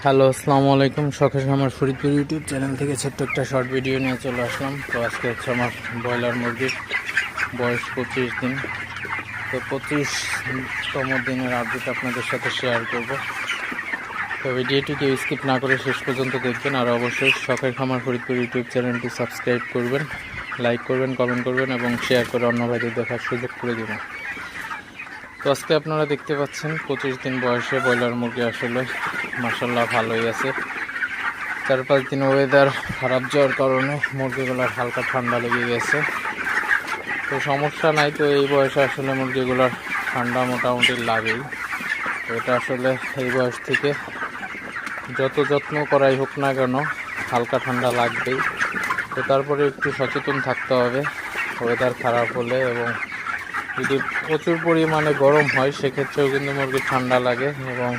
Hello, আসসালামু আলাইকুম। শখের খামার ফরিদপুর ইউটিউব চ্যানেল থেকে ছোট্ট একটা শর্ট ভিডিও নিয়ে চলে আসলাম। তো আজকে হচ্ছে আমার ব্রয়লার মুরগির বয়স 25 দিন। তো 25তম দিনের আপডেট আপনাদের সাথে শেয়ার করব। তো ভিডিওটি কেউ স্কিপ না করে শেষ পর্যন্ত দেখবেন, আর অবশ্যই শখের খামার ফরিদপুর ইউটিউব চ্যানেলটি সাবস্ক্রাইব করবেন, লাইক করবেন, কমেন্ট করবেন এবং শেয়ার করে অন্য ভাইদের দেখার সুযোগ করে দেবেন। তো আজকে আপনারা দেখতে পাচ্ছেন 25 দিন বয়সে ব্রয়লার মুরগি আসলে মাশাআল্লাহ ভালোই আছে। 4-5 দিন ওয়েদার খারাপ যাওয়ার কারণে মুরগিগুলোর হালকা ঠান্ডা লেগে গেছে। তো সমস্যা নাই, তো এই বয়সে আসলে মুরগিগুলোর ঠান্ডা মোটামুটি লাগেই। তো এটা আসলে এই বয়স থেকে যত যত্ন করাই হোক না কেন হালকা ঠান্ডা লাগবেই। তো তারপরে একটু সচেতন থাকতে হবে ওয়েদার খারাপ হলে, এবং যদি প্রচুর পরিমাণে গরম হয় সেক্ষেত্রেও কিন্তু মুরগির ঠান্ডা লাগে এবং